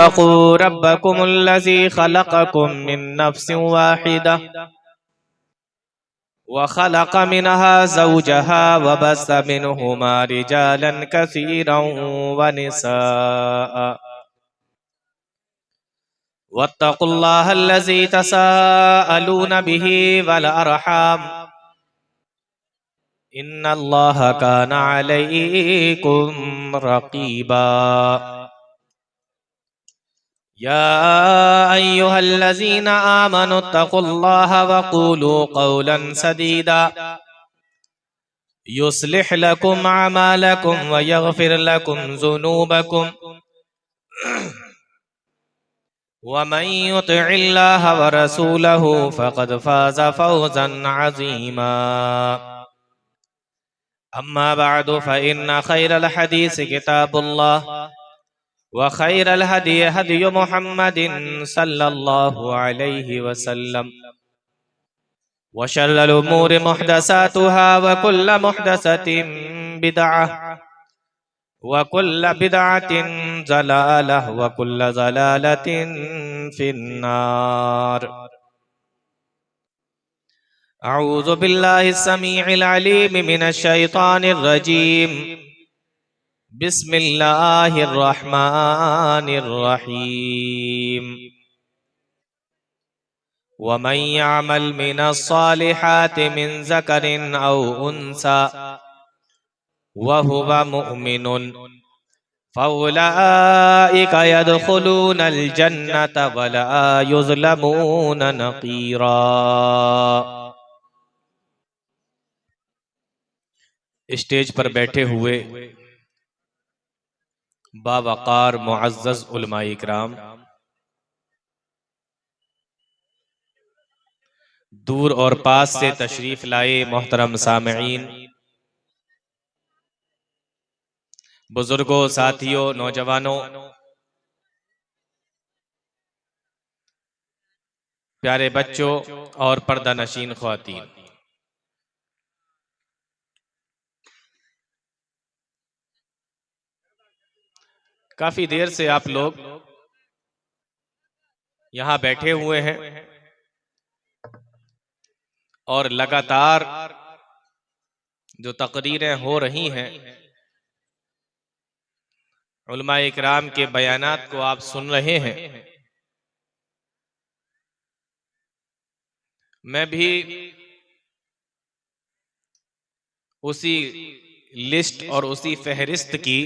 तक़ू रब्बकुमुल्लज़ी ख़लक़कुम मिन नफ़्सिन वाहिदा व ख़लक़ मिनहा ज़ौजहा व बस्स मिनहुमा रिजालन कसीरन व निसाअ वत्तक़ुल्लाहल्लज़ी तसाअलून बिही वल अरहाम इन्नल्लाहा काना अलैकुम रक़ीबा। या अय्युहल्लज़ीना आमनुत्तक़ुल्लाहा वक़ूलू क़ौलन सदीदा युस्लिह लकुम अमालकुम व यग़फ़िर लकुम ज़ुनूबकुम व मन युतिइल्लाहा व रसूलहु फ़क़द फ़ाज़ फ़ौज़न अज़ीमा। अम्मा बअदु फ़इन्न ख़ैरल हदीस किताबुल्लाह व खैरल हदी हदी मुहम्मदिन सल्लल्लाहु अलैहि वसल्लम व शर्रल उमूरि मुहदसातुहा व कुल्ल मुहदसतिन बिदअह व कुल्ल बिदअतिन ज़लालह व कुल्ल ज़लालतिन फिन्नार। अऊज़ु बिल्लाहिस समीइल अलीम मिनश शैतानिर रजीम। बिस्मिल्लाहिर रहमानिर रहीम। वमन यअमल मिनस सालिहाति मिन ज़करिन औ उन्सा वहुवा मुअमिनुन फउलाइका यदखुलूनल जन्नता वला युज़लमून नक़ीरा। स्टेज पर बैठे हुए बावक़ार मुअज़्ज़ज़ उलमाए इकराम, दूर और पास से तशरीफ लाए मोहतरम सामईन, बुजुर्गों, साथियों, नौजवानों, प्यारे बच्चों और पर्दा नशीन ख्वातीन, काफी देर से आप लोग यहां बैठे हुए हैं और लगातार जो तकरीरें हो रही हैं, उलमाए इकराम के बयानात को आप सुन रहे हैं। मैं भी उसी लिस्ट और उसी फहरिस्त की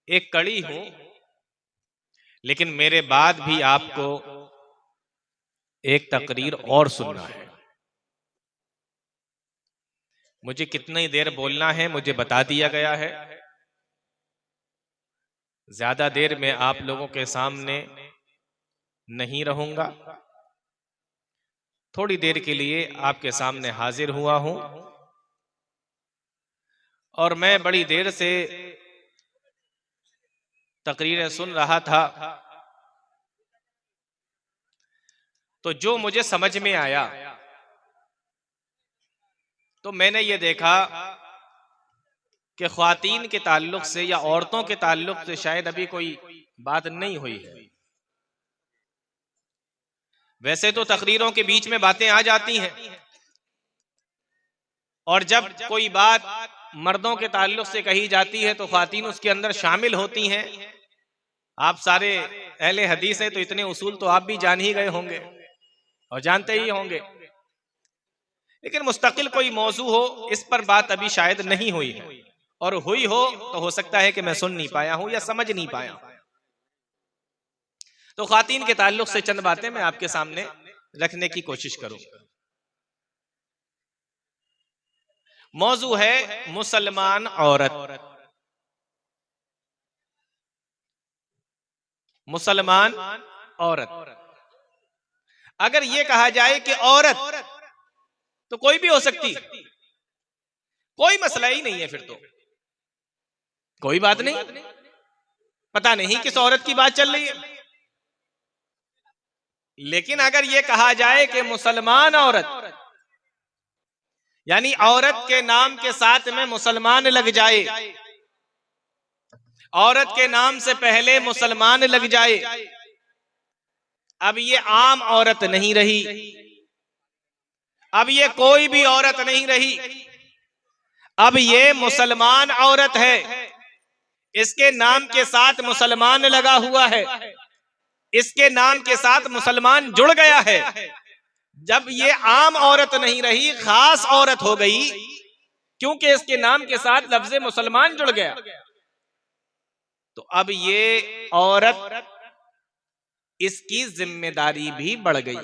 एक कड़ी हूं, लेकिन मेरे बाद भी आपको एक तकरीर और सुनना है। मुझे कितनी देर बोलना है मुझे बता दिया गया है। ज्यादा देर में आप लोगों के सामने नहीं रहूंगा, थोड़ी देर के लिए आपके सामने हाजिर हुआ हूं और मैं बड़ी देर से तकरीरें सुन रहा था, तो जो मुझे समझ में आया तो मैंने ये देखा कि ख्वातीन के ताल्लुक से या औरतों के ताल्लुक से शायद अभी कोई बात नहीं हुई है। वैसे तो तकरीरों के बीच में बातें आ जाती हैं और जब कोई बात मर्दों के ताल्लुक से कही जाती है तो ख्वातीन उसके अंदर शामिल होती हैं। आप सारे अहले हदीस हैं तो इतने उसूल तो आप भी जान ही गए होंगे और जानते ही होंगे, लेकिन मुस्तकिल कोई मौजू हो इस पर बात अभी शायद नहीं हुई है, और हुई हो तो हो सकता है कि मैं सुन नहीं पाया हूं या समझ नहीं पाया हूं। तो ख्वातीन के ताल्लुक से चंद बातें मैं आपके सामने रखने की कोशिश करूंगा। मौजू है मुसलमान औरत। मुसलमान औरत, अगर यह कहा जाए कि औरत तो कोई भी हो सकती, कोई मसला ही नहीं है, फिर तो कोई बात नहीं, पता नहीं किस औरत की बात चल रही है। लेकिन अगर यह कहा जाए कि मुसलमान औरत, यानी औरत के नाम के साथ में मुसलमान लग जाए औरत के नाम से पहले मुसलमान लग जाए, अब ये आम औरत नहीं रही, अब ये कोई भी औरत नहीं रही, अब ये मुसलमान औरत है। इसके नाम के साथ मुसलमान लगा हुआ है, इसके नाम के साथ मुसलमान जुड़ गया है। जब ये आम औरत नहीं रही, खास औरत हो गई, क्योंकि इसके नाम के साथ लफ्ज़े मुसलमान जुड़ गया, तो अब ये औरत, इसकी जिम्मेदारी भी बढ़ गई।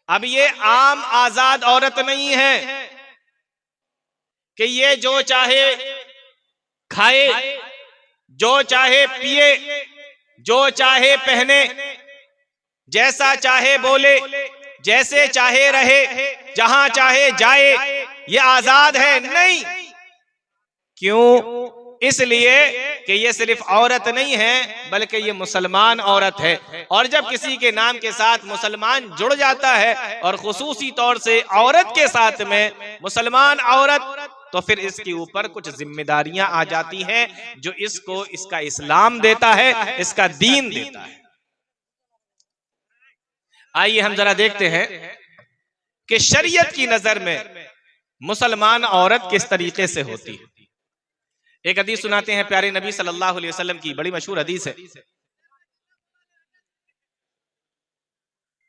अब ये आम आजाद औरत नहीं है कि ये जो चाहे खाए, जो चाहे पिए, जो चाहे पहने, जैसा चाहे बोले, जैसे चाहे रहे, जहां चाहे जाए, ये आजाद है। नहीं, क्यों? इसलिए कि ये सिर्फ औरत नहीं है, बल्कि ये मुसलमान औरत है। और जब किसी के नाम के साथ मुसलमान जुड़ जाता है, और खुसूसी तौर से औरत के साथ में मुसलमान औरत, तो फिर इसके ऊपर कुछ जिम्मेदारियां आ जाती हैं जो इसको इसका इस्लाम देता है, इसका दीन देता है। आइए हम जरा देखते हैं कि शरीयत की नजर में मुसलमान औरत किस तरीके से होती है। एक हदीस सुनाते हैं प्यारे नबी सल्लल्लाहु अलैहि वसल्लम की, बड़ी मशहूर हदीस है।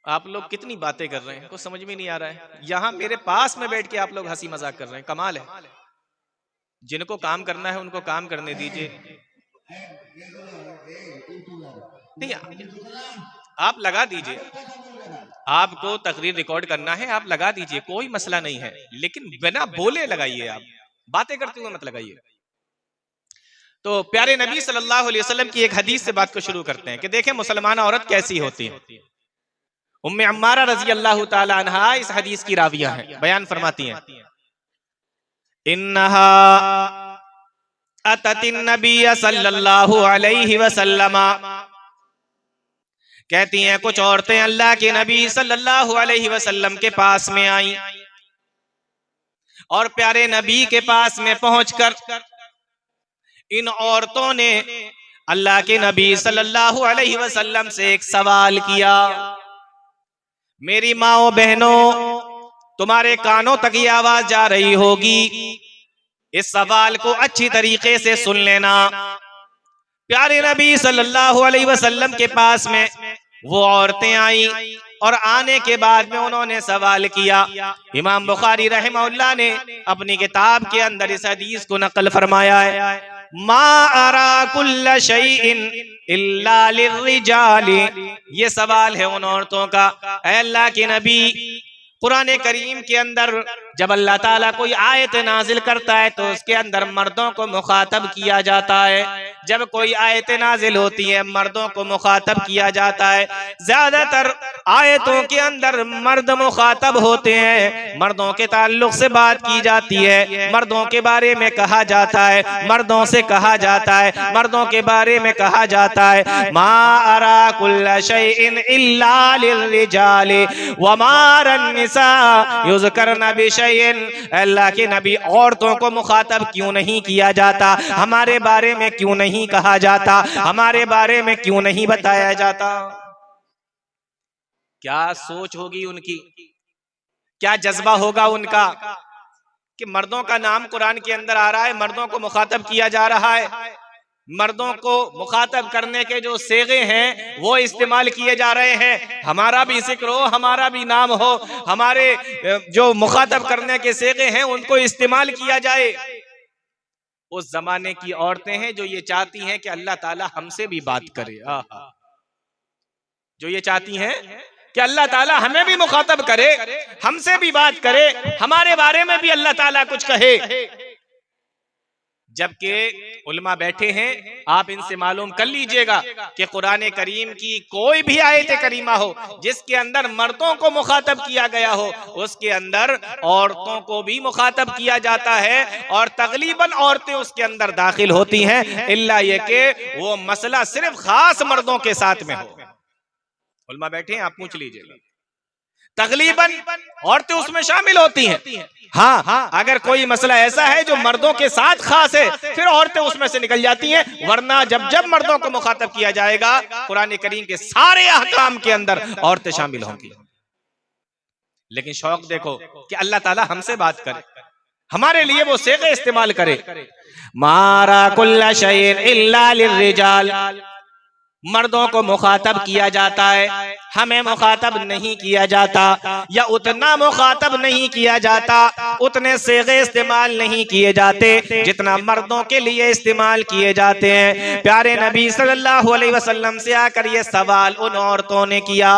आप लोग कितनी बातें कर रहे हैं, कुछ समझ में नहीं आ रहा है। यहां मेरे पास में बैठ के आप लोग हंसी मजाक कर रहे हैं, कमाल है। जिनको काम करना है उनको काम करने दीजिए। नहीं, आप लगा दीजिए, आपको तकरीर रिकॉर्ड करना है, आप लगा दीजिए, कोई मसला नहीं है, लेकिन बिना बोले लगाइए, आप बातें करते हुए मत लगाइए। तो प्यारे नबी सल्लल्लाहु अलैहि वसल्लम की एक हदीस से बात को शुरू करते हैं कि देखें मुसलमान औरत कैसी होती है। उम्मे अम्मारा रजी अल्लाह ताला अन्हा इस हदीस की राविया है, बयान फरमाती हैं, इन्नहा अततिन नबी सल्लल्लाहु अलैहि वसल्लम, कहती हैं कुछ औरतें अल्लाह के नबी सल्लल्लाहु अलैहि वसल्लम के पास में आई, और प्यारे नबी के पास में पहुंचकर इन औरतों ने अल्लाह के नबी सल्लल्लाहु अलैहि वसल्लम से एक सवाल किया। मेरी माओ बहनों, तुम्हारे कानों तक ये आवाज जा रही होगी, इस सवाल को अच्छी तरीके से सुन लेना। प्यारे नबी सल्लल्लाहु अलैहि वसल्लम के पास में वो औरतें आई, और आने के बाद में उन्होंने सवाल किया। इमाम बुखारी रहमहुल्लाह ने अपनी किताब के अंदर इस हदीस को नकल फरमाया है, मा अरा कुल्ल शैइन इल्ला लिर्रिजाली। ये सवाल है उन औरतों का, ऐ अल्लाह के नबी, कुरान करीम के अंदर जब अल्लाह ताला कोई आयत नाजिल करता है तो उसके अंदर मर्दों को मुखातब किया जाता है। जब कोई आयत नाजिल होती है मर्दों को मुखातब किया जाता है। ज्यादातर आयतों के अंदर मर्द मुखातब होते हैं, मर्दों के ताल्लुक से बात की जाती है, मर्दों के बारे में कहा जाता है, मर्दों से कहा जाता है, मर्दों के बारे में कहा जाता है, मा अरा कुल्ल शैइन इल्ला लिर्रिजाली व मा रन्निसा युज़करना बिशैइन। अल्लाह के नबी, औरतों को मुखातब क्यों नहीं किया जाता, हमारे बारे में क्यों नहीं कहा जाता, हमारे बारे में क्यों नहीं बताया जाता? क्या सोच होगी उनकी, क्या जज्बा होगा उनका कि मर्दों का नाम कुरान के अंदर आ रहा है, मर्दों को मुखातब किया जा रहा है, मर्दों को मुखातब करने के जो सेगे हैं वो इस्तेमाल किए जा रहे हैं, हमारा भी जिक्र हो, हमारा भी नाम हो, हमारे जो मुखातब करने के सेगे हैं उनको इस्तेमाल किया जाए। उस जमाने की औरतें हैं जो ये चाहती हैं कि अल्लाह ताला हमसे भी बात करे, जो ये चाहती हैं कि अल्लाह ताला हमें भी मुखातब करे, हमसे भी बात करे, हमारे बारे में भी अल्लाह ताला कुछ कहे। जबकि उलमा बैठे हैं, आप इनसे मालूम कर लीजिएगा कि कुरान करीम की कोई भी आयत करीमा हो जिसके अंदर मर्दों को मुखातब किया गया हो, उसके अंदर औरतों को भी मुखातब किया जाता है, और तकरीबन औरतें उसके अंदर दाखिल होती हैं, इल्ला ये कि वो मसला सिर्फ खास मर्दों के साथ में हो। उलमा बैठे हैं, आप पूछ लीजिएगा। तकलीबन औरतें उसमें शामिल होती हैं। हाँ, अगर कोई मसला ऐसा है जो मर्दों के साथ खास है, फिर औरतें उसमें से निकल जाती हैं, वरना जब जब मर्दों को मुखातब किया जाएगा कुरान करीम के सारे अहकाम के अंदर औरतें शामिल होंगी। लेकिन शौक देखो कि अल्लाह ताला हमसे बात करे, हमारे लिए वो सेगे इस्तेमाल करे। मारा कुल्ला शैइन इल्ला लिर्रिजाल, मर्दों को मुखातब किया जाता है, हमें मुखातब नहीं किया जाता, या उतना मुखातब नहीं किया जाता, उतने सेगे इस्तेमाल नहीं किए जाते जितना मर्दों के लिए इस्तेमाल किए जाते हैं। प्यारे नबी सल्लल्लाहु अलैहि वसल्लम से आकर ये सवाल उन औरतों ने किया।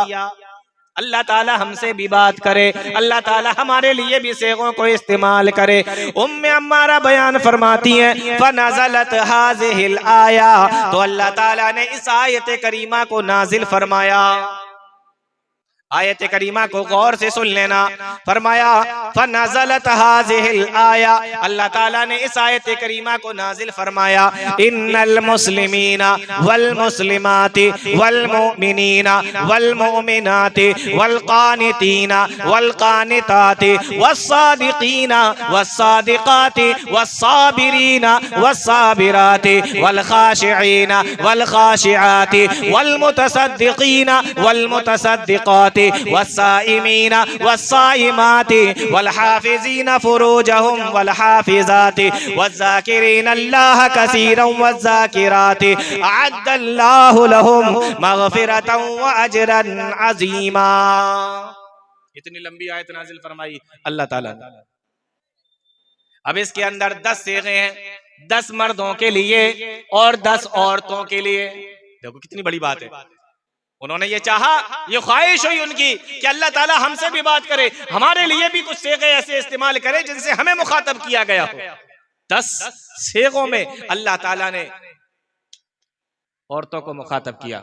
अल्लाह ताला हमसे भी बात करे, अल्लाह ताला हमारे लिए भी सेगों को इस्तेमाल करे। उम्मे अम्मारा बयान फरमाती हैं, फनज़लत हाज़िहिल आया, तो अल्लाह ताला ने इस आयत करीमा को नाजिल फरमाया। आयत करीमा को गौर से सुन लेना। फरमाया फनज़लत हाज़िहिल आया, अल्लाह ताला ने इस आयत करीमा को नाजिल फरमाया, इन्नल मुस्लिमीना वल मुस्लिमाति वल मुमिनीना वल मुमिनाति वल कानितीना वल कानिताति वस्सादिकीना वस्सादिकाति वस्साबिरीना वस्साबिराति वल खाशिईना वल खाशिआति वल मुतसद्दिकीना वल मुतसद्दिकाति वस्साइमीना वस्साइमाति वल हाफिजीना फुरूजहुम वल हाफिजाति वज़्ज़ाकिरीना अल्लाह कसीरन वज़्ज़ाकिराति अअद्दल्लाहु लहुम मग़फ़िरतन व अजरन अज़ीमा। इतनी लंबी आयत नाज़िल फरमाई अल्लाह ताला ने। अब इसके अंदर 10 सेगे हैं, 10 मर्दों के लिए और 10 औरतों के लिए। देखो कितनी बड़ी बात है। उन्होंने ये चाहा, ये ख्वाहिश हुई उनकी कि अल्लाह ताला हमसे भी बात करे, हमारे लिए भी कुछ सेगे ऐसे इस्तेमाल करे जिनसे हमें मुखातब किया गया हो। 10 सेगों में अल्लाह ताला ने औरतों को मुखातब किया।